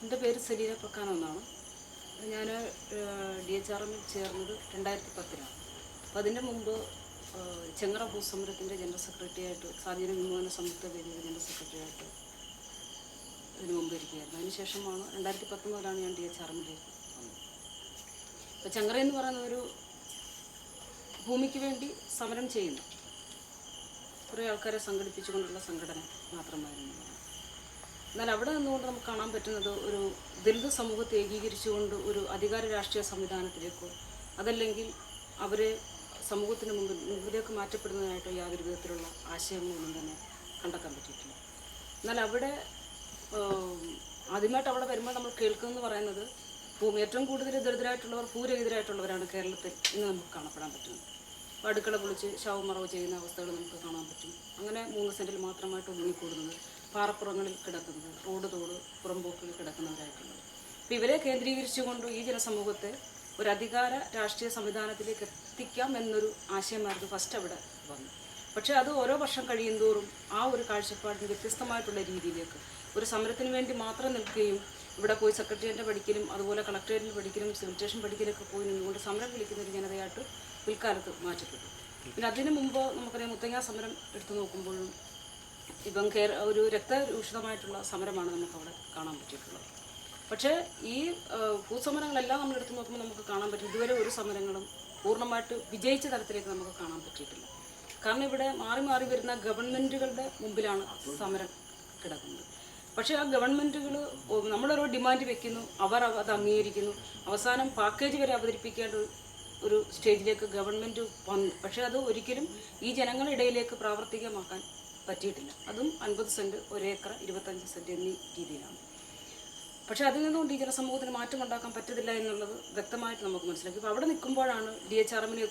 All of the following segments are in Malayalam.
എൻ്റെ പേര് സെലീന പ്രക്കാനം എന്നാണ്. ഞാൻ DHRMൽ ചേർന്നത് 2010 അപ്പോൾ അതിൻ്റെ മുമ്പ് ചെങ്ങറ ഭൂസമരത്തിൻ്റെ ജനറൽ സെക്രട്ടറിയായിട്ട്, സ്വാധീന വിമോചന സംയുക്ത വേദിയുടെ ജനറൽ സെക്രട്ടറിയായിട്ട് ഇതിനു മുമ്പ് ഇരിക്കുകയായിരുന്നു. അതിനുശേഷമാണ് 2019 ഞാൻ DHRMലേക്ക് വന്നത്. അപ്പോൾ ചെങ്ങറ എന്ന് പറയുന്ന ഒരു ഭൂമിക്ക് വേണ്ടി സമരം ചെയ്യുന്ന കുറേ ആൾക്കാരെ സംഘടിപ്പിച്ചുകൊണ്ടുള്ള സംഘടന മാത്രമായിരുന്നു. എന്നാൽ അവിടെ നിന്നുകൊണ്ട് നമുക്ക് കാണാൻ പറ്റുന്നത് ഒരു ദളിത് സമൂഹത്തെ ഏകീകരിച്ചുകൊണ്ട് ഒരു അധികാര രാഷ്ട്രീയ സംവിധാനത്തിലേക്കോ അതല്ലെങ്കിൽ അവരെ സമൂഹത്തിന് മുമ്പിലേക്ക് മാറ്റപ്പെടുന്നതിനായിട്ടോ യാതൊരു വിധത്തിലുള്ള ആശയങ്ങളൊന്നും തന്നെ കണ്ടെത്താൻ പറ്റിയിട്ടില്ല. എന്നാൽ അവിടെ ആദ്യമായിട്ട് അവിടെ വരുമ്പോൾ നമ്മൾ കേൾക്കുന്നതെന്ന് പറയുന്നത് ഏറ്റവും കൂടുതൽ ദരിദ്രരായിട്ടുള്ളവർ, ഭൂരഹിതരായിട്ടുള്ളവരാണ് കേരളത്തിൽ ഇന്ന് നമുക്ക് കാണപ്പെടാൻ പറ്റുന്നത്. അപ്പോൾ അടുക്കള പൊളിച്ച് ശവമറവ് ചെയ്യുന്ന അവസ്ഥകൾ നമുക്ക് കാണാൻ പറ്റും. അങ്ങനെ 3 സെൻറ്റിൽ മാത്രമായിട്ട് ഒതുങ്ങിക്കൂടുന്നത്, പാറപ്പുറങ്ങളിൽ കിടക്കുന്നത്, റോഡ് തോട് പുറംപോക്കിൽ കിടക്കുന്നവരായിട്ടുള്ളത്. അപ്പോൾ ഇവരെ കേന്ദ്രീകരിച്ചുകൊണ്ട് ഈ ജനസമൂഹത്തെ ഒരു അധികാര രാഷ്ട്രീയ സംവിധാനത്തിലേക്ക് എത്തിക്കാം എന്നൊരു ആശയമായിരുന്നു ഫസ്റ്റ് അവിടെ വന്നു. പക്ഷേ അത് ഓരോ വർഷം കഴിയുന്തോറും ആ ഒരു കാഴ്ചപ്പാടിന് വ്യത്യസ്തമായിട്ടുള്ള രീതിയിലേക്ക് ഒരു സമരത്തിന് വേണ്ടി മാത്രം നിൽക്കുകയും ഇവിടെ പോയി സെക്രട്ടേറിയറ്റ് പഠിക്കലും അതുപോലെ കളക്ടറേറ്റിൽ പഠിക്കലും സിവിൽ സ്റ്റേഷൻ പഠിക്കലൊക്കെ പോയി നിന്നുകൊണ്ട് സമരം വിളിക്കുന്ന ഒരു ജനതയായിട്ട് പിൽക്കാലത്ത് മാറ്റപ്പെട്ടു. പിന്നെ അതിനു മുമ്പ് നമുക്കറിയാം മുത്തങ്ങ സമരം എടുത്തു നോക്കുമ്പോഴും ഇപ്പം ഒരു രക്തരൂഷിതമായിട്ടുള്ള സമരമാണ് നമുക്കവിടെ കാണാൻ പറ്റിയിട്ടുള്ളത്. പക്ഷേ ഈ ഭൂസമരങ്ങളെല്ലാം നമ്മൾ എടുത്തു നോക്കുമ്പോൾ നമുക്ക് കാണാൻ പറ്റും ഇതുവരെ ഒരു സമരങ്ങളും പൂർണ്ണമായിട്ട് വിജയിച്ച തരത്തിലേക്ക് നമുക്ക് കാണാൻ പറ്റിയിട്ടില്ല. കാരണം ഇവിടെ മാറി മാറി വരുന്ന ഗവൺമെൻറ്റുകളുടെ മുമ്പിലാണ് സമരം കിടക്കുന്നത്. പക്ഷേ ആ ഗവൺമെൻറ്റുകൾ നമ്മളൊരു ഡിമാൻഡ് വെക്കുന്നു, അവർ അത് അംഗീകരിക്കുന്നു, അവസാനം പാക്കേജ് വരെ അവതരിപ്പിക്കേണ്ട ഒരു സ്റ്റേജിലേക്ക് ഗവൺമെൻറ് വന്നു. പക്ഷേ അത് ഒരിക്കലും ഈ ജനങ്ങളുടെ ഇടയിലേക്ക് പ്രാവർത്തികമാക്കാൻ പറ്റിയിട്ടില്ല. അതും 50 സെൻറ്റ്, 1 ഏക്കർ, 25 സെൻറ്റ് എന്നീ രീതിയിലാണ്. പക്ഷേ അതിൽ നിന്നുകൊണ്ട് ഈ ജനസമൂഹത്തിന് മാറ്റം ഉണ്ടാക്കാൻ പറ്റത്തില്ല എന്നുള്ളത് വ്യക്തമായിട്ട് നമുക്ക് മനസ്സിലാക്കി. അപ്പോൾ അവിടെ നിൽക്കുമ്പോഴാണ് DHRMനെ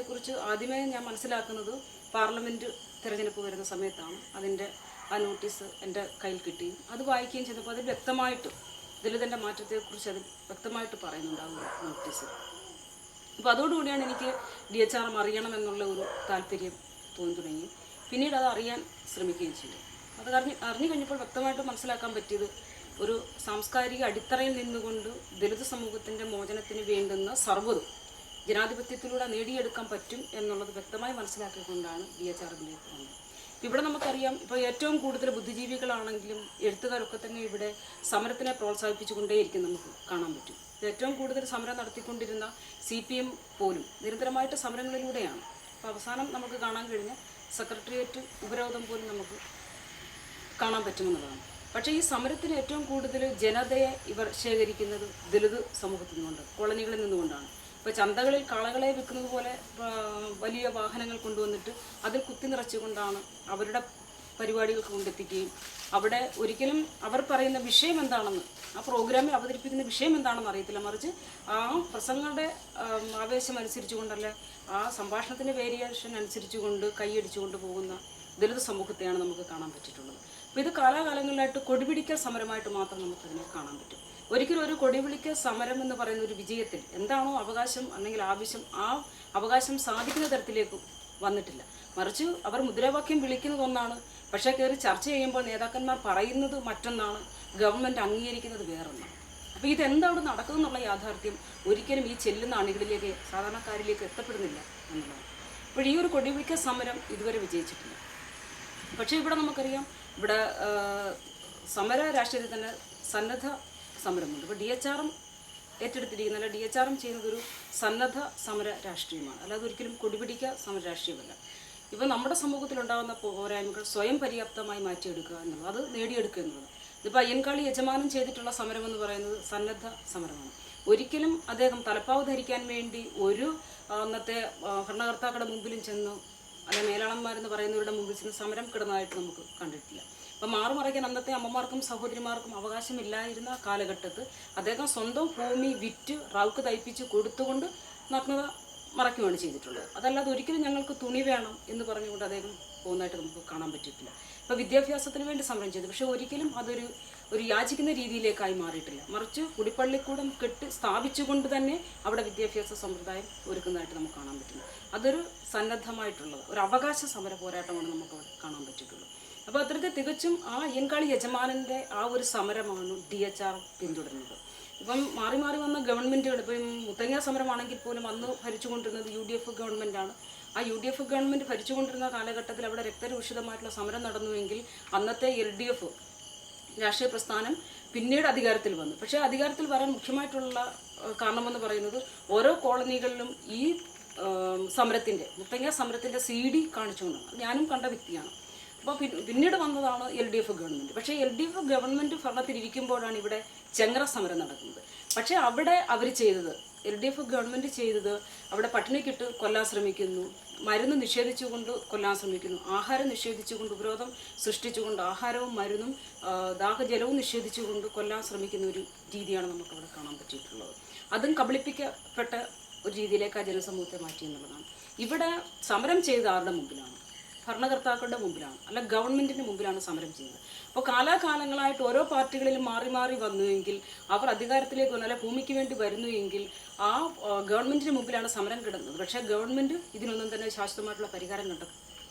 കുറിച്ച് ആദ്യമേ ഞാൻ മനസ്സിലാക്കുന്നത് പാർലമെൻറ്റ് തിരഞ്ഞെടുപ്പ് വരുന്ന സമയത്താണ്. അതിൻ്റെ ആ നോട്ടീസ് എൻ്റെ കയ്യിൽ കിട്ടുകയും അത് വായിക്കുകയും ചെയ്തപ്പോൾ അതിൽ വ്യക്തമായിട്ട് ദളിതൻ്റെ മാറ്റത്തെക്കുറിച്ച് അതിൽ വ്യക്തമായിട്ട് പറയുന്നുണ്ടാകും നോട്ടീസ്. അപ്പോൾ അതോടുകൂടിയാണ് എനിക്ക് DHRM അറിയണമെന്നുള്ള ഒരു താല്പര്യം തോന്നി തുടങ്ങി. പിന്നീട് അത് അറിയാൻ ശ്രമിക്കുകയും ചെയ്തു. അത് അറിഞ്ഞു കഴിഞ്ഞപ്പോൾ വ്യക്തമായിട്ട് മനസ്സിലാക്കാൻ പറ്റിയത് ഒരു സാംസ്കാരിക അടിത്തറയിൽ നിന്നുകൊണ്ട് ദളിത് സമൂഹത്തിൻ്റെ മോചനത്തിന് വേണ്ടുന്ന സർവ്വതും ജനാധിപത്യത്തിലൂടെ നേടിയെടുക്കാൻ പറ്റും എന്നുള്ളത് വ്യക്തമായി മനസ്സിലാക്കിക്കൊണ്ടാണ് DHRMലേക്ക് വന്നത്. ഇവിടെ നമുക്കറിയാം, ഇപ്പോൾ ഏറ്റവും കൂടുതൽ ബുദ്ധിജീവികളാണെങ്കിലും എഴുത്തുകാരൊക്കെ തന്നെ ഇവിടെ സമരത്തിനെ പ്രോത്സാഹിപ്പിച്ചുകൊണ്ടേയിരിക്കും നമുക്ക് കാണാൻ പറ്റും. ഏറ്റവും കൂടുതൽ സമരം നടത്തിക്കൊണ്ടിരുന്ന CPM പോലും നിരന്തരമായിട്ട് സമരങ്ങളിലൂടെയാണ്. അപ്പോൾ അവസാനം നമുക്ക് കാണാൻ കഴിഞ്ഞ സെക്രട്ടേറിയറ്റ് ഉപരോധം പോലും നമുക്ക് കാണാൻ പറ്റുമെന്നുള്ളതാണ്. പക്ഷേ ഈ സമരത്തിന് ഏറ്റവും കൂടുതൽ ജനതയെ ഇവർ ശേഖരിക്കുന്നത് ദളിത് സമൂഹത്തിൽ നിന്നുകൊണ്ട്, കോളനികളിൽ നിന്നുകൊണ്ടാണ്. ഇപ്പോൾ ചന്തകളിൽ കാളകളെ വിൽക്കുന്നത് പോലെ വലിയ വാഹനങ്ങൾ കൊണ്ടുവന്നിട്ട് അതിൽ കുത്തി നിറച്ചുകൊണ്ടാണ് അവരുടെ പരിപാടികൾക്ക് കൊണ്ടെത്തിക്കുകയും അവിടെ ഒരിക്കലും അവർ പറയുന്ന വിഷയം എന്താണെന്ന്, ആ പ്രോഗ്രാമിൽ അവതരിപ്പിക്കുന്ന വിഷയം എന്താണെന്ന് അറിയത്തില്ല, മറിച്ച് ആ പ്രസംഗങ്ങളുടെ ആവേശം അനുസരിച്ചുകൊണ്ടല്ല, ആ സംഭാഷണത്തിൻ്റെ വേരിയേഷൻ അനുസരിച്ചുകൊണ്ട് കൈയടിച്ചുകൊണ്ട് പോകുന്ന ദളിത് സമൂഹത്തെയാണ് നമുക്ക് കാണാൻ പറ്റിയിട്ടുള്ളത്. അപ്പോൾ ഇത് കാലാകാലങ്ങളിലായിട്ട് കൊടിപിടിക്കൽ സമരമായിട്ട് മാത്രം നമുക്കതിനെ കാണാൻ പറ്റും. ഒരിക്കലും ഒരു കൊടിപിടിക്കൽ സമരം എന്ന് പറയുന്ന ഒരു വിജയത്തിൽ എന്താണോ അവകാശം അല്ലെങ്കിൽ ആവശ്യം, ആ അവകാശം സാധിക്കുന്ന തരത്തിലേക്ക് വന്നിട്ടില്ല. മറിച്ച് അവർ മുദ്രാവാക്യം വിളിക്കുന്നത് ഒന്നാണ്, പക്ഷേ കയറി ചർച്ച ചെയ്യുമ്പോൾ നേതാക്കന്മാർ പറയുന്നത് മറ്റൊന്നാണ്, ഗവൺമെൻറ് അംഗീകരിക്കുന്നത് വേറൊന്നാണ്. അപ്പോൾ ഇതെന്താണ് നടക്കുന്നതെന്നുള്ള യാഥാർത്ഥ്യം ഒരിക്കലും ഈ ചെല്ലുന്ന അണികളിലേക്ക്, സാധാരണക്കാരിലേക്ക് എത്തപ്പെടുന്നില്ല എന്നുള്ളതാണ്. അപ്പോൾ ഈ ഒരു കൊടിപിടിക്കൽ സമരം ഇതുവരെ വിജയിച്ചിട്ടില്ല. പക്ഷേ ഇവിടെ നമുക്കറിയാം, ഇവിടെ സമര രാഷ്ട്രീയത്തിൽ തന്നെ സന്നദ്ധ സമരമുണ്ട്. ഇപ്പോൾ DHRM ഏറ്റെടുത്തിരിക്കുന്ന, അല്ല DHRM ചെയ്യുന്നതൊരു സന്നദ്ധ സമര രാഷ്ട്രീയമാണ്, അല്ലാതെ ഒരിക്കലും കൊടിപിടിക്കുക സമര രാഷ്ട്രീയമല്ല. ഇപ്പോൾ നമ്മുടെ സമൂഹത്തിലുണ്ടാകുന്ന പോരായ്മകൾ സ്വയം പര്യാപ്തമായി മാറ്റിയെടുക്കുക എന്നുള്ളത്, അത് നേടിയെടുക്കുക എന്നുള്ളത്. ഇതിപ്പോൾ അയ്യൻകാളി യജമാനം ചെയ്തിട്ടുള്ള സമരം എന്ന് പറയുന്നത് സന്നദ്ധ സമരമാണ്. ഒരിക്കലും അദ്ദേഹം തലപ്പാവ് ധരിക്കാൻ വേണ്ടി ഒരു അന്നത്തെ ഭരണകർത്താക്കളുടെ മുമ്പിലും ചെന്ന്, അല്ലെങ്കിൽ മേലാളന്മാരെന്ന് പറയുന്നവരുടെ മുമ്പിൽ ചെന്ന് സമരം കിടന്നതായിട്ട് നമുക്ക് കണ്ടിട്ടില്ല. അപ്പം മാറുമറയ്ക്കാൻ അന്നത്തെ അമ്മമാർക്കും സഹോദരിമാർക്കും അവകാശമില്ലായിരുന്ന കാലഘട്ടത്ത് അദ്ദേഹം സ്വന്തം ഭൂമി വിറ്റ് റൗക്ക് തയ്പ്പിച്ച് കൊടുത്തുകൊണ്ട് നഗ്നത മറയ്ക്കുകയാണ് ചെയ്തിട്ടുള്ളത്. അതല്ലാതെ ഒരിക്കലും ഞങ്ങൾക്ക് തുണി വേണം എന്ന് പറഞ്ഞുകൊണ്ട് അദ്ദേഹം പോകുന്നതായിട്ട് നമുക്ക് കാണാൻ പറ്റിയിട്ടില്ല. ഇപ്പോൾ വിദ്യാഭ്യാസത്തിന് വേണ്ടി സമരം ചെയ്തു, പക്ഷേ ഒരിക്കലും അതൊരു യാചിക്കുന്ന രീതിയിലേക്കായി മാറിയിട്ടില്ല. മറിച്ച് കുടിപ്പള്ളിക്കൂടം സ്ഥാപിച്ചുകൊണ്ട് തന്നെ അവിടെ വിദ്യാഭ്യാസ സമ്പ്രദായം ഒരുക്കുന്നതായിട്ട് നമുക്ക് കാണാൻ പറ്റുന്നു. അതൊരു സന്നദ്ധമായിട്ടുള്ളത് ഒരു അവകാശ സമര പോരാട്ടമാണ് നമുക്കവിടെ കാണാൻ പറ്റിയിട്ടുള്ളത്. അപ്പോൾ അത്തരത്തിൽ തികച്ചും ആ അയ്യൻകാളി യജമാനൻ്റെ ആ ഒരു സമരമാണ് DHR പിന്തുടരുന്നത്. ഇപ്പം മാറി മാറി വന്ന ഗവൺമെൻറ്റുകൾ, ഇപ്പം മുത്തങ്ങ സമരമാണെങ്കിൽ പോലും അന്ന് ഭരിച്ചുകൊണ്ടിരുന്നത് UDF ഗവൺമെൻറ്റാണ്. ആ UDF ഗവൺമെൻറ് ഭരിച്ചുകൊണ്ടിരുന്ന കാലഘട്ടത്തിൽ അവിടെ രക്തരൂഷിതമായിട്ടുള്ള സമരം നടന്നുവെങ്കിൽ അന്നത്തെ LDF രാഷ്ട്രീയ പ്രസ്ഥാനം പിന്നീട് അധികാരത്തിൽ വന്നു. പക്ഷേ അധികാരത്തിൽ വരാൻ മുഖ്യമായിട്ടുള്ള കാരണമെന്ന് പറയുന്നത് ഓരോ കോളനികളിലും ഈ സമരത്തിൻ്റെ, മുത്തങ്ങ സമരത്തിൻ്റെ CD കാണിച്ചുകൊണ്ടാണ്. ഞാനും കണ്ട വ്യക്തിയാണ്. അപ്പോൾ പിന്നീട് വന്നതാണ് LDF ഗവൺമെൻറ്. പക്ഷേ LDF ഗവൺമെൻറ് ഭരണത്തിലിരിക്കുമ്പോഴാണ് ഇവിടെ ചെങ്ങറ സമരം നടക്കുന്നത്. പക്ഷേ അവിടെ അവർ ചെയ്തത്, LDF ഗവൺമെൻറ് ചെയ്തത്, അവിടെ പട്ടിണിക്കിട്ട് കൊല്ലാൻ ശ്രമിക്കുന്നു, മരുന്ന് നിഷേധിച്ചുകൊണ്ട് കൊല്ലാൻ ശ്രമിക്കുന്നു, ആഹാരം നിഷേധിച്ചുകൊണ്ട് ഉപരോധം സൃഷ്ടിച്ചുകൊണ്ട് ആഹാരവും മരുന്നും ദാഹജലവും നിഷേധിച്ചുകൊണ്ട് കൊല്ലാൻ ശ്രമിക്കുന്ന ഒരു രീതിയാണ് നമുക്കവിടെ കാണാൻ പറ്റിയിട്ടുള്ളത്. അതും കബളിപ്പിക്കപ്പെട്ട ഒരു രീതിയിലേക്ക് ആ ജനസമൂഹത്തെ മാറ്റി എന്നുള്ളതാണ്. ഇവിടെ സമരം ചെയ്ത ആരുടെ മുമ്പിലാണ്? ഭരണകർത്താക്കളുടെ മുമ്പിലാണ്, അല്ല ഗവൺമെൻറ്റിൻ്റെ മുമ്പിലാണ് സമരം ചെയ്യുന്നത്. അപ്പോൾ കാലാകാലങ്ങളായിട്ട് ഓരോ പാർട്ടികളിലും മാറി മാറി വന്നുവെങ്കിൽ, അവർ അധികാരത്തിലേക്ക് വന്നു, അല്ല ഭൂമിക്ക് വേണ്ടി വരുന്നുവെങ്കിൽ ആ ഗവൺമെൻറ്റിന് മുമ്പിലാണ് സമരം കിടന്നത്. പക്ഷേ ഗവൺമെൻറ് ഇതിനൊന്നും തന്നെ ശാശ്വതമായിട്ടുള്ള പരിഹാരം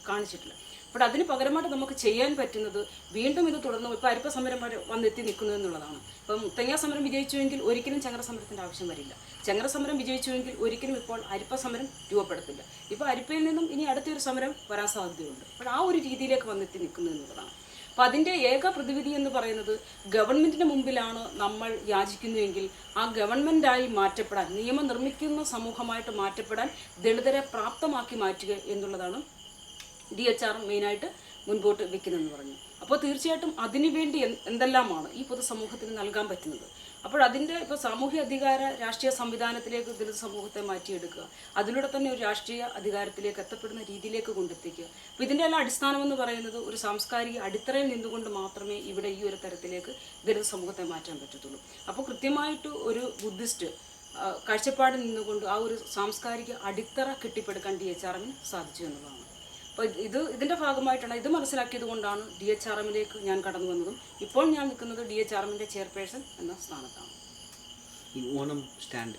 കാണിച്ചിട്ടില്ല. അപ്പോൾ അതിന് പകരമായിട്ട് നമുക്ക് ചെയ്യാൻ പറ്റുന്നത് വീണ്ടും ഇത് തുടർന്ന് ഇപ്പോൾ അരിപ്പ സമരം വരെ വന്നെത്തി നിൽക്കുന്നു എന്നുള്ളതാണ്. ഇപ്പം മുത്തങ്ങ സമരം വിജയിച്ചുവെങ്കിൽ ഒരിക്കലും ചെങ്ങറ സമരത്തിൻ്റെ ആവശ്യം വരില്ല. ചെങ്ങറ സമരം വിജയിച്ചുവെങ്കിൽ ഒരിക്കലും ഇപ്പോൾ അരിപ്പ സമരം രൂപപ്പെടത്തില്ല. ഇപ്പോൾ അരിപ്പയിൽ നിന്നും ഇനി അടുത്തൊരു സമരം വരാൻ സാധ്യതയുണ്ട്. അപ്പോൾ ആ ഒരു രീതിയിലേക്ക് വന്നെത്തി നിൽക്കുന്നു എന്നുള്ളതാണ്. അപ്പോൾ അതിൻ്റെ ഏക പ്രതിവിധി എന്ന് പറയുന്നത് ഗവൺമെൻറ്റിന് മുമ്പിലാണ് നമ്മൾ യാചിക്കുന്നുവെങ്കിൽ ആ ഗവൺമെൻറ്റായി മാറ്റപ്പെടാൻ, നിയമം നിർമ്മിക്കുന്ന സമൂഹമായിട്ട് മാറ്റപ്പെടാൻ ദളിതരെ പ്രാപ്തമാക്കി മാറ്റുക എന്നുള്ളതാണ് DHR മെയിനായിട്ട് മുൻപോട്ട് വെക്കുന്നതെന്ന് പറഞ്ഞു. അപ്പോൾ തീർച്ചയായിട്ടും അതിനുവേണ്ടി എന്തെല്ലാമാണ് ഈ പൊതുസമൂഹത്തിന് നൽകാൻ പറ്റുന്നത്? അപ്പോൾ അതിൻ്റെ ഇപ്പോൾ സാമൂഹ്യ അധികാര രാഷ്ട്രീയ സംവിധാനത്തിലേക്ക് ദളിത് സമൂഹത്തെ മാറ്റിയെടുക്കുക, അതിലൂടെ തന്നെ ഒരു രാഷ്ട്രീയ അധികാരത്തിലേക്ക് എത്തപ്പെടുന്ന രീതിയിലേക്ക് കൊണ്ടെത്തിക്കുക. അപ്പോൾ ഇതിൻ്റെ എല്ലാം അടിസ്ഥാനമെന്ന് പറയുന്നത് ഒരു സാംസ്കാരിക അടിത്തറയിൽ നിന്നുകൊണ്ട് മാത്രമേ ഇവിടെ ഈ ഒരു തരത്തിലേക്ക് ദളിത് സമൂഹത്തെ മാറ്റാൻ പറ്റത്തുള്ളൂ. അപ്പോൾ കൃത്യമായിട്ട് ഒരു ബുദ്ധിസ്റ്റ് കാഴ്ചപ്പാടിൽ നിന്നുകൊണ്ട് ആ ഒരു സാംസ്കാരിക അടിത്തറ കെട്ടിപ്പടുക്കാൻ DHRന് സാധിച്ചു എന്നുള്ളതാണ്. അപ്പോൾ ഇതിൻ്റെ ഭാഗമായിട്ടാണ്, ഇത് മനസ്സിലാക്കിയത് കൊണ്ടാണ് DHRമിലേക്ക് ഞാൻ കടന്നു വന്നതും ഇപ്പോൾ ഞാൻ നിൽക്കുന്നത് DHRമിൻ്റെ ചെയർപേഴ്സൺ എന്ന സ്ഥാനത്താണ്. ഓണം സ്റ്റാൻഡ്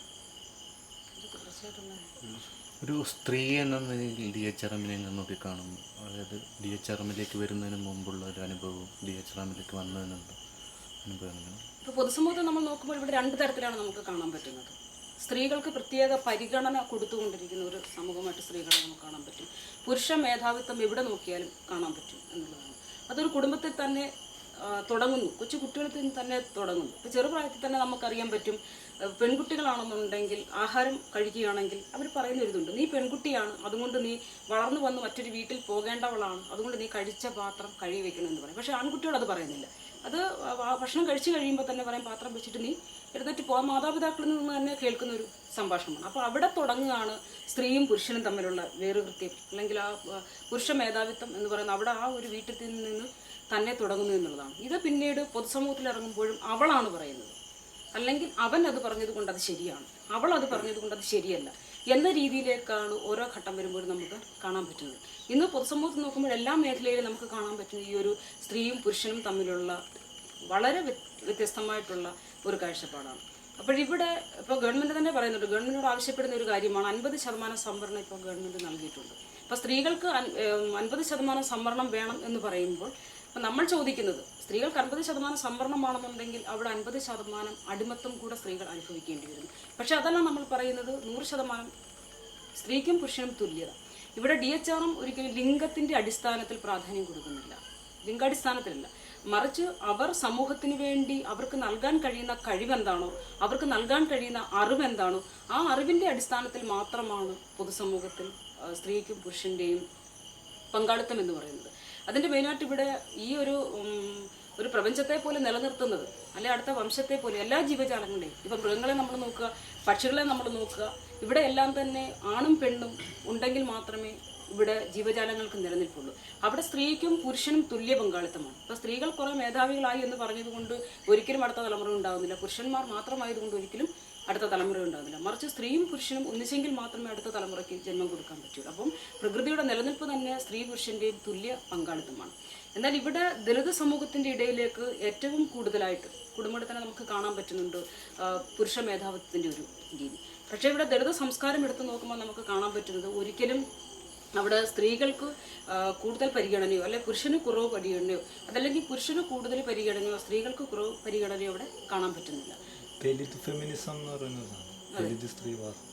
ഒരു സ്ത്രീ എന്ന നിലയിൽ DHRമിനെ നോക്കി കാണുന്നു. അതായത് DHRമിലേക്ക് വരുന്നതിന് മുമ്പുള്ള ഒരു അനുഭവവും DHRമിലേക്ക് വന്നതിനുള്ള അനുഭവങ്ങളും ഇപ്പോൾ പൊതുസമൂഹത്തെ നമ്മൾ നോക്കുമ്പോൾ ഇവിടെ രണ്ട് തരത്തിലാണ് നമുക്ക് കാണാൻ പറ്റുന്നത്. സ്ത്രീകൾക്ക് പ്രത്യേക പരിഗണന കൊടുത്തുകൊണ്ടിരിക്കുന്ന ഒരു സമൂഹമായിട്ട് സ്ത്രീകളെ നമുക്ക് കാണാൻ പറ്റും. പുരുഷ മേധാവിത്വം എവിടെ നോക്കിയാലും കാണാൻ പറ്റും എന്നുള്ളതാണ്. അതൊരു കുടുംബത്തിൽ തന്നെ തുടങ്ങുന്നു, കൊച്ചു കുട്ടികളിൽ തന്നെ തുടങ്ങുന്നു. ഇപ്പോൾ ചെറുപ്രായത്തിൽ തന്നെ നമുക്കറിയാൻ പറ്റും, പെൺകുട്ടികളാണെന്നുണ്ടെങ്കിൽ ആഹാരം കഴിക്കുകയാണെങ്കിൽ അവർ പറയുന്ന ഒരിതുണ്ട്, നീ പെൺകുട്ടിയാണ്, അതുകൊണ്ട് നീ വളർന്നു വന്ന് മറ്റൊരു വീട്ടിൽ പോകേണ്ടവളാണ്, അതുകൊണ്ട് നീ കഴിച്ച പാത്രം കഴുകി വെക്കണം എന്ന് പറയും. പക്ഷേ ആൺകുട്ടികൾ അത് പറയുന്നില്ല. അത് ഭക്ഷണം കഴിച്ചു കഴിയുമ്പോൾ തന്നെ പറയും, പാത്രം വെച്ചിട്ട് നീ എഴുന്നേറ്റ് പോകാൻ. മാതാപിതാക്കളിൽ നിന്ന് തന്നെ കേൾക്കുന്ന ഒരു സംഭാഷണമാണ്. അപ്പോൾ അവിടെ തുടങ്ങുകയാണ് സ്ത്രീയും പുരുഷനും തമ്മിലുള്ള വേറുകൃത്യം, അല്ലെങ്കിൽ ആ പുരുഷ മേധാവിത്വം എന്ന് പറയുന്നത് അവിടെ ആ ഒരു വീട്ടിൽ നിന്ന് തന്നെ തുടങ്ങുന്നു എന്നുള്ളതാണ്. ഇത് പിന്നീട് പൊതുസമൂഹത്തിൽ ഇറങ്ങുമ്പോഴും അവളാണ് പറയുന്നത്, അല്ലെങ്കിൽ അവൻ അത് പറഞ്ഞത് കൊണ്ട് അത് ശരിയാണ്, അവൾ അത് പറഞ്ഞത് കൊണ്ട് അത് ശരിയല്ല എന്ന രീതിയിലേക്കാണ് ഓരോ ഘട്ടം വരുമ്പോഴും നമുക്ക് കാണാൻ പറ്റുന്നത്. ഇന്ന് പൊതുസമൂഹത്തിൽ നോക്കുമ്പോൾ എല്ലാ മേഖലയിലും നമുക്ക് കാണാൻ പറ്റുന്ന ഈ ഒരു സ്ത്രീയും പുരുഷനും തമ്മിലുള്ള വളരെ വ്യത്യസ്തമായിട്ടുള്ള ഒരു കാഴ്ചപ്പാടാണ്. അപ്പോഴിവിടെ ഇപ്പോൾ ഗവൺമെൻറ് തന്നെ പറയുന്നുണ്ട്, ഗവൺമെൻറ്റിനോട് ആവശ്യപ്പെടുന്ന ഒരു കാര്യമാണ് 50% സംവരണം ഇപ്പോൾ ഗവൺമെൻറ് നൽകിയിട്ടുണ്ട്. അപ്പോൾ സ്ത്രീകൾക്ക് 50% സംവരണം വേണം എന്ന് പറയുമ്പോൾ അപ്പം നമ്മൾ ചോദിക്കുന്നത്, സ്ത്രീകൾക്ക് 50% സംവരണമാണെന്നുണ്ടെങ്കിൽ അവിടെ 50% അടിമത്തം കൂടെ സ്ത്രീകൾ അനുഭവിക്കേണ്ടി വരുന്നു. പക്ഷേ അതല്ല നമ്മൾ പറയുന്നത് 100% സ്ത്രീക്കും പുരുഷനും തുല്യത. ഇവിടെ DHRം ഒരിക്കലും ലിംഗത്തിൻ്റെ അടിസ്ഥാനത്തിൽ പ്രാധാന്യം കൊടുക്കുന്നില്ല, ലിംഗാടിസ്ഥാനത്തിലല്ല, മറിച്ച് അവർ സമൂഹത്തിന് വേണ്ടി അവർക്ക് നൽകാൻ കഴിയുന്ന കഴിവെന്താണോ, അവർക്ക് നൽകാൻ കഴിയുന്ന അറിവെന്താണോ, ആ അറിവിൻ്റെ അടിസ്ഥാനത്തിൽ മാത്രമാണ് പൊതുസമൂഹത്തിൽ സ്ത്രീക്കും പുരുഷൻ്റെയും പങ്കാളിത്തം എന്ന് പറയുന്നത്. അതിൻ്റെ മെയിനായിട്ട് ഇവിടെ ഈ ഒരു പ്രപഞ്ചത്തെ പോലെ നിലനിർത്തുന്നത്, അല്ലെ അടുത്ത വംശത്തെ പോലെ എല്ലാ ജീവജാലങ്ങളെയും, ഇപ്പം മൃഗങ്ങളെ നമ്മൾ നോക്കുക, പക്ഷികളെ നമ്മൾ നോക്കുക, ഇവിടെ എല്ലാം തന്നെ ആണും പെണ്ണും ഉണ്ടെങ്കിൽ മാത്രമേ ഇവിടെ ജീവജാലങ്ങൾക്ക് നിലനിൽപ്പുള്ളൂ. അവിടെ സ്ത്രീക്കും പുരുഷനും തുല്യ പങ്കാളിത്തമാണ്. ഇപ്പോൾ സ്ത്രീകൾ കുറേ മേധാവികളായി എന്ന് പറഞ്ഞതുകൊണ്ട് ഒരിക്കലും അടുത്ത തലമുറ ഉണ്ടാകുന്നില്ല, പുരുഷന്മാർ മാത്രമായതുകൊണ്ട് ഒരിക്കലും അടുത്ത തലമുറ ഉണ്ടാകുന്നില്ല. മറിച്ച് സ്ത്രീയും പുരുഷനും ഒന്നിച്ചെങ്കിൽ മാത്രമേ അടുത്ത തലമുറയ്ക്ക് ജന്മം കൊടുക്കാൻ പറ്റുള്ളൂ. അപ്പം പ്രകൃതിയുടെ നിലനിൽപ്പ് തന്നെ സ്ത്രീ പുരുഷൻ്റെയും തുല്യ പങ്കാളിത്തമാണ്. എന്നാൽ ഇവിടെ ദളിത് സമൂഹത്തിൻ്റെ ഇടയിലേക്ക് ഏറ്റവും കൂടുതലായിട്ട് കുടുംബത്തിൽ തന്നെ നമുക്ക് കാണാൻ പറ്റുന്നുണ്ട് പുരുഷ മേധാവിത്വത്തിൻ്റെ ഒരു രീതി. പക്ഷേ ഇവിടെ ദളിത് സംസ്കാരം എടുത്തു നോക്കുമ്പോൾ നമുക്ക് കാണാൻ പറ്റുന്നത് ഒരിക്കലും അവിടെ സ്ത്രീകൾക്ക് കൂടുതൽ പരിഗണനയോ അല്ലെ പുരുഷന് കുറവ് പരിഗണനയോ അതല്ലെങ്കിൽ പുരുഷന് കൂടുതൽ പരിഗണനയോ സ്ത്രീകൾക്ക് കുറവ് പരിഗണനയോ അവിടെ കാണാൻ പറ്റുന്നില്ല. ദലിത് ഫെമിനിസം എന്ന് പറയുന്നതാണ് ദലിത് സ്ത്രീവാദം.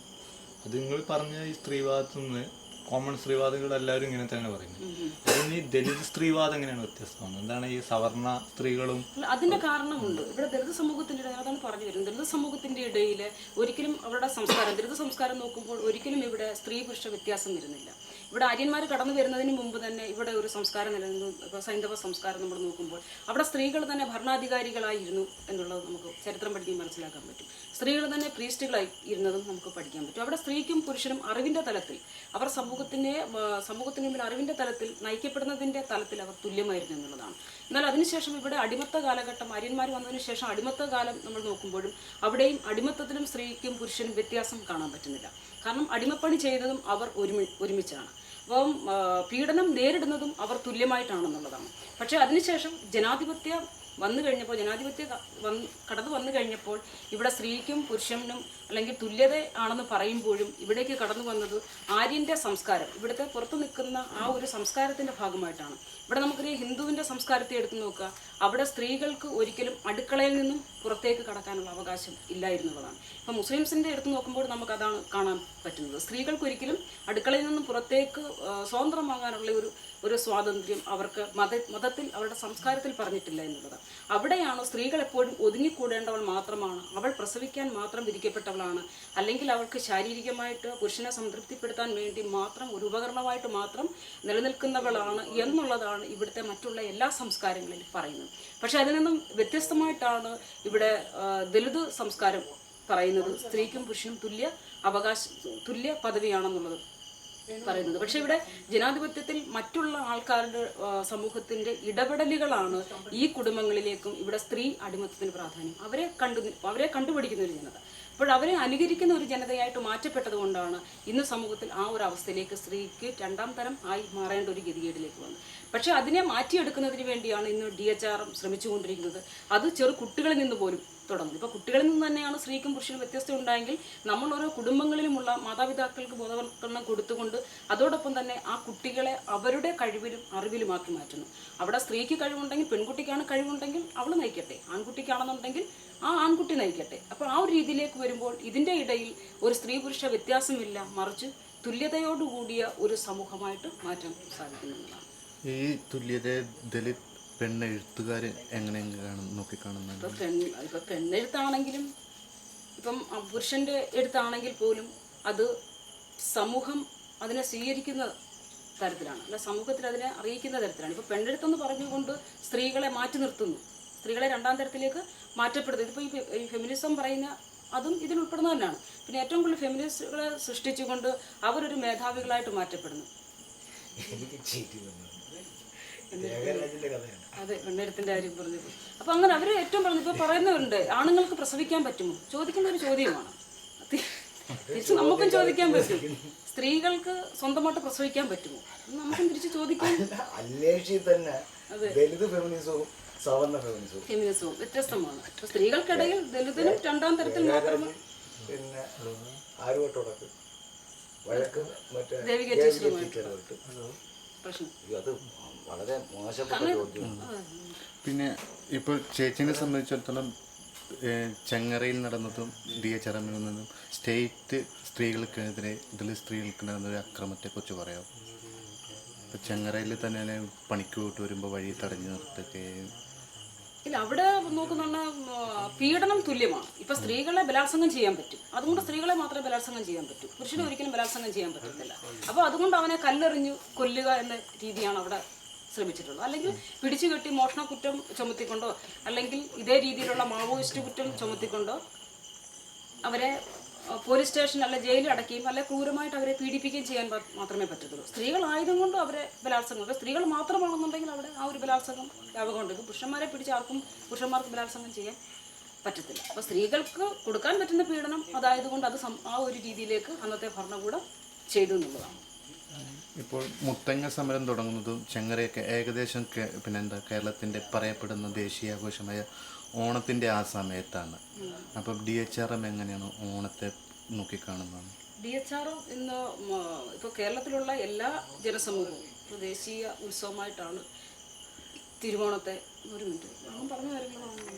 അത് നിങ്ങൾ പറഞ്ഞ ഈ സ്ത്രീവാദത്തിൽ നിന്ന് കോമൺ സ്ത്രീവാദികൾ എല്ലാവരും ഇങ്ങനെ തന്നെ പറയുന്നത്. അതിന് ഈ ദലിത് സ്ത്രീവാദം എങ്ങനെയാണ് വ്യത്യസ്തമാകുന്നത്? എന്താണ് ഈ സവർണ സ്ത്രീകളും? അതിന്റെ കാരണമുണ്ട്. ഇവിടെ ദളിത് സമൂഹത്തിന്റെ ഇടയിൽ അതാണ് പറഞ്ഞു വരുന്നത്. ദളിത് സമൂഹത്തിന്റെ ഇടയിൽ ഒരിക്കലും അവരുടെ സംസ്കാരം ദളിത് സംസ്കാരം നോക്കുമ്പോൾ ഒരിക്കലും ഇവിടെ സ്ത്രീ പുരുഷ വ്യത്യാസം വരുന്നില്ല. ഇവിടെ ആര്യന്മാർ കടന്നു വരുന്നതിന് മുമ്പ് തന്നെ ഇവിടെ ഒരു സംസ്കാരം നിലനിന്നു. ഇപ്പോൾ സൈന്ധവ സംസ്കാരം നമ്മൾ നോക്കുമ്പോൾ അവിടെ സ്ത്രീകൾ തന്നെ ഭരണാധികാരികളായിരുന്നു എന്നുള്ളത് നമുക്ക് ചരിത്രം പഠിക്കുമ്പോൾ മനസ്സിലാക്കാൻ പറ്റും. സ്ത്രീകൾ തന്നെ പ്രീസ്റ്റുകളായി ഇരുന്നതും നമുക്ക് പഠിക്കാൻ പറ്റും. അവിടെ സ്ത്രീക്കും പുരുഷനും അറിവിൻ്റെ തലത്തിൽ അവർ സമൂഹത്തിന് മുമ്പിൽ അറിവിൻ്റെ തലത്തിൽ നയിക്കപ്പെടുന്നതിൻ്റെ തലത്തിൽ അവർ തുല്യമായിരുന്നു എന്നുള്ളതാണ്. എന്നാൽ അതിനുശേഷം ഇവിടെ അടിമത്ത കാലഘട്ടം ആര്യന്മാർ വന്നതിന് ശേഷം അടിമത്ത കാലം നമ്മൾ നോക്കുമ്പോഴും അവിടെയും അടിമത്തത്തിലും സ്ത്രീക്കും പുരുഷനും വ്യത്യാസം കാണാൻ പറ്റുന്നില്ല. കാരണം അടിമപ്പണി ചെയ്യുന്നതും അവർ ഒരുമിച്ചാണ്. അപ്പം പീഡനം നേരിടുന്നതും അവർ തുല്യമായിട്ടാണെന്നുള്ളതാണ്. പക്ഷേ അതിനുശേഷം ജനാധിപത്യം കടന്നു വന്നു കഴിഞ്ഞപ്പോൾ ഇവിടെ സ്ത്രീക്കും പുരുഷനും അല്ലെങ്കിൽ തുല്യത ആണെന്ന് പറയുമ്പോഴും ഇവിടേക്ക് കടന്നു വന്നത് ആര്യൻ്റെ സംസ്കാരം, ഇവിടുത്തെ പുറത്തു നിൽക്കുന്ന ആ ഒരു സംസ്കാരത്തിൻ്റെ ഭാഗമായിട്ടാണ്. ഇവിടെ നമുക്കറിയാം ഹിന്ദുവിൻ്റെ സംസ്കാരത്തെ എടുത്തു നോക്കുക, അവിടെ സ്ത്രീകൾക്ക് ഒരിക്കലും അടുക്കളയിൽ നിന്നും പുറത്തേക്ക് കടക്കാനുള്ള അവകാശം ഇല്ലായിരുന്നുള്ളതാണ്. ഇപ്പം മുസ്ലിംസിൻ്റെ എടുത്തു നോക്കുമ്പോൾ നമുക്കതാണ് കാണാൻ പറ്റുന്നത്. സ്ത്രീകൾക്ക് ഒരിക്കലും അടുക്കളയിൽ നിന്നും പുറത്തേക്ക് സ്വതന്ത്രമാകാനുള്ള ഒരു സ്വാതന്ത്ര്യം അവർക്ക് മതത്തിൽ അവരുടെ സംസ്കാരത്തിൽ പറഞ്ഞിട്ടില്ല എന്നുള്ളതാണ്. അവിടെയാണ് സ്ത്രീകൾ എപ്പോഴും ഒതുങ്ങിക്കൂടേണ്ടവൾ മാത്രമാണ്, അവൾ പ്രസവിക്കാൻ മാത്രം വിധിക്കപ്പെട്ടവളാണ്, അല്ലെങ്കിൽ അവൾക്ക് ശാരീരികമായിട്ട് പുരുഷനെ സംതൃപ്തിപ്പെടുത്താൻ വേണ്ടി മാത്രം ഒരു ഉപകരണമായിട്ട് മാത്രം നിലനിൽക്കുന്നവളാണ് എന്നുള്ളതാണ് ഇവിടുത്തെ മറ്റുള്ള എല്ലാ സംസ്കാരങ്ങളിലും പറയുന്നത്. പക്ഷെ അതിൽ നിന്നും വ്യത്യസ്തമായിട്ടാണ് ഇവിടെ ദലിത് സംസ്കാരം പറയുന്നത് സ്ത്രീക്കും പുരുഷനും തുല്യ പദവിയാണെന്നുള്ളത് പറയുന്നത്. പക്ഷെ ഇവിടെ ജനാധിപത്യത്തിൽ മറ്റുള്ള ആൾക്കാരുടെ സമൂഹത്തിന്റെ ഇടപെടലുകളാണ് ഈ കുടുംബങ്ങളിലേക്കും ഇവിടെ സ്ത്രീ അടിമത്തത്തിന് പ്രാധാന്യം അവരെ കണ്ടുപിടിക്കുന്ന ഒരു ജനത. അപ്പോൾ അവരെ അനുകരിക്കുന്ന ഒരു ജനതയായിട്ട് മാറ്റപ്പെട്ടത് കൊണ്ടാണ് ഇന്ന് സമൂഹത്തിൽ ആ ഒരു അവസ്ഥയിലേക്ക് സ്ത്രീക്ക് രണ്ടാം തരം ആയി മാറേണ്ട ഒരു ഗതികേടിലേക്ക് വന്നത്. പക്ഷെ അതിനെ മാറ്റിയെടുക്കുന്നതിന് വേണ്ടിയാണ് ഇന്ന് DHRM ശ്രമിച്ചുകൊണ്ടിരിക്കുന്നത്. അത് ചെറു കുട്ടികളിൽ നിന്ന് പോലും തുടങ്ങുന്നത്. ഇപ്പോൾ കുട്ടികളിൽ നിന്ന് തന്നെയാണ് സ്ത്രീക്കും പുരുഷനും വ്യത്യസ്തത ഉണ്ടായെങ്കിൽ നമ്മൾ ഓരോ കുടുംബങ്ങളിലുമുള്ള മാതാപിതാക്കൾക്ക് ബോധവൽക്കരണം കൊടുത്തുകൊണ്ട് അതോടൊപ്പം തന്നെ ആ കുട്ടികളെ അവരുടെ കഴിവിലും അറിവിലുമാക്കി മാറ്റുന്നു. അവിടെ സ്ത്രീക്ക് കഴിവുണ്ടെങ്കിൽ പെൺകുട്ടിക്കാണ് കഴിവുണ്ടെങ്കിൽ അവൾ നയിക്കട്ടെ, ആൺകുട്ടിക്കാണെന്നുണ്ടെങ്കിൽ ആ ആൺകുട്ടി നയിക്കട്ടെ. അപ്പോൾ ആ ഒരു രീതിയിലേക്ക് വരുമ്പോൾ ഇതിൻ്റെ ഇടയിൽ ഒരു സ്ത്രീ പുരുഷ വ്യത്യാസമില്ല, മറിച്ച് തുല്യതയോടുകൂടിയ ഒരു സമൂഹമായിട്ട് മാറ്റാൻ സാധിക്കുന്നതാണ്. ഈ തുല്യത ദലിത് പെണ്ണെഴുത്തുകാർ എങ്ങനെയാണ് നോക്കിക്കാണുന്നത്? ഇപ്പം പെണ്ണെഴുത്താണെങ്കിലും ഇപ്പം പുരുഷൻ്റെ എഴുത്താണെങ്കിൽ പോലും അത് സമൂഹം അതിനെ സ്വീകരിക്കുന്ന തരത്തിലാണ്, അല്ല സമൂഹത്തിൽ അതിനെ അറിയിക്കുന്ന തരത്തിലാണ്. ഇപ്പോൾ പെണ്ണെഴുത്തെന്ന് പറഞ്ഞുകൊണ്ട് സ്ത്രീകളെ മാറ്റി നിർത്തുന്നു, സ്ത്രീകളെ രണ്ടാം തരത്തിലേക്ക് മാറ്റപ്പെടുന്നത്. ഇതിപ്പോൾ ഈ ഫെമിനിസം പറയുന്ന അതും ഇതിൽ ഉൾപ്പെടുന്നത് തന്നെയാണ്. പിന്നെ ഏറ്റവും കൂടുതൽ ഫെമിനിസ്റ്റുകളെ സൃഷ്ടിച്ചുകൊണ്ട് അവരൊരു മേധാവികളായിട്ട് മാറ്റപ്പെടുന്നു. അതെ, പെണ്ണെഴുത്തിൻ്റെ കാര്യം പറഞ്ഞത്. അപ്പോൾ അങ്ങനെ അവർ ഏറ്റവും പറഞ്ഞു ഇപ്പോൾ പറയുന്നവരുണ്ട് ആണുങ്ങൾക്ക് പ്രസവിക്കാൻ പറ്റുമോ, ചോദിക്കുന്ന ഒരു ചോദ്യമാണ്. തിരിച്ച് നമുക്കും ചോദിക്കാൻ പറ്റും, സ്ത്രീകൾക്ക് സ്വന്തമായിട്ട് പ്രസവിക്കാൻ പറ്റുമോ, നമുക്കും തിരിച്ച് ചോദിക്കാൻ. ഫെമിനിസവും വ്യത്യസ്തമാണ്. സ്ത്രീകൾക്കിടയിൽ ദലിതിനും രണ്ടാം തരത്തിൽ മാത്രമേ ദേവിക ടീച്ചറുമായിട്ട് പ്രശ്നം. പിന്നെ ഇപ്പോൾ ചേച്ചിനെ സംബന്ധിച്ചിടത്തോളം ചെങ്ങറയിൽ നടന്നതും DHRM-ൽ നിന്നും സ്റ്റേറ്റ് സ്ത്രീകൾക്കെതിരെ ദളിത് സ്ത്രീകൾക്ക് നടന്നൊരു അക്രമത്തെക്കുറിച്ച് പറയാം. ഇപ്പോൾ ചെങ്ങറയിൽ തന്നെ പണിക്ക് പോയിട്ട് വരുമ്പോൾ വഴി തടഞ്ഞു നിർത്തുകയും ഇല്ല, അവിടെ നോക്കുന്നുണ്ട് പീഡനം തുല്യമാണ്. ഇപ്പൊ സ്ത്രീകളെ ബലാത്സംഗം ചെയ്യാൻ പറ്റും, അതുകൊണ്ട് സ്ത്രീകളെ മാത്രമേ ബലാത്സംഗം ചെയ്യാൻ പറ്റൂ, പുരുഷനെ ഒരിക്കലും ബലാത്സംഗം ചെയ്യാൻ പറ്റത്തില്ല. അപ്പോൾ അതുകൊണ്ട് അവനെ കല്ലെറിഞ്ഞു കൊല്ലുക എന്ന രീതിയാണ് അവിടെ ശ്രമിച്ചിട്ടുള്ളത്. അല്ലെങ്കിൽ പിടിച്ചു കെട്ടി മോഷണ കുറ്റം ചുമത്തിക്കൊണ്ടോ അല്ലെങ്കിൽ ഇതേ രീതിയിലുള്ള മാവോയിസ്റ്റ് കുറ്റം ചുമത്തിക്കൊണ്ടോ അവരെ പോലീസ് സ്റ്റേഷൻ അല്ലെ ജയിലിൽ അടക്കുകയും അല്ലെ ക്രൂരമായിട്ട് അവരെ പീഡിപ്പിക്കുകയും ചെയ്യാൻ മാത്രമേ പറ്റത്തുള്ളൂ. സ്ത്രീകളായതും കൊണ്ട് അവരെ ബലാത്സംഗം, സ്ത്രീകൾ മാത്രമാണെന്നുണ്ടെങ്കിൽ അവിടെ ആ ഒരു ബലാത്സംഗം വ്യാപകമുണ്ടെങ്കിൽ പുരുഷന്മാരെ പിടിച്ച് ആർക്കും പുരുഷന്മാർക്ക് ബലാത്സംഗം ചെയ്യാൻ പറ്റത്തില്ല. അപ്പോൾ സ്ത്രീകൾക്ക് കൊടുക്കാൻ പറ്റുന്ന പീഡനം അതായതുകൊണ്ട് അത് ആ ഒരു രീതിയിലേക്ക് അന്നത്തെ ഭരണകൂടം ചെയ്തു എന്നുള്ളതാണ്. ഇപ്പോൾ മുത്തങ്ങ സമരം തുടങ്ങുന്നതും ചെങ്ങറയൊക്കെ ഏകദേശം കേരളത്തിൻ്റെ പറയപ്പെടുന്ന ദേശീയാഘോഷമായ ഓണത്തിൻ്റെ ആ സമയത്താണ്. അപ്പം DHRM എങ്ങനെയാണ് ഓണത്തെ നോക്കിക്കാണുന്നത്? DHR ഇന്ന് ഇപ്പോൾ കേരളത്തിലുള്ള എല്ലാ ജനസമൂഹവും ഇപ്പോൾ ദേശീയ ഉത്സവമായിട്ടാണ് തിരുവോണത്തെ ഒരു മിനിറ്റ് ഞാൻ പറഞ്ഞ കാര്യങ്ങളാണ്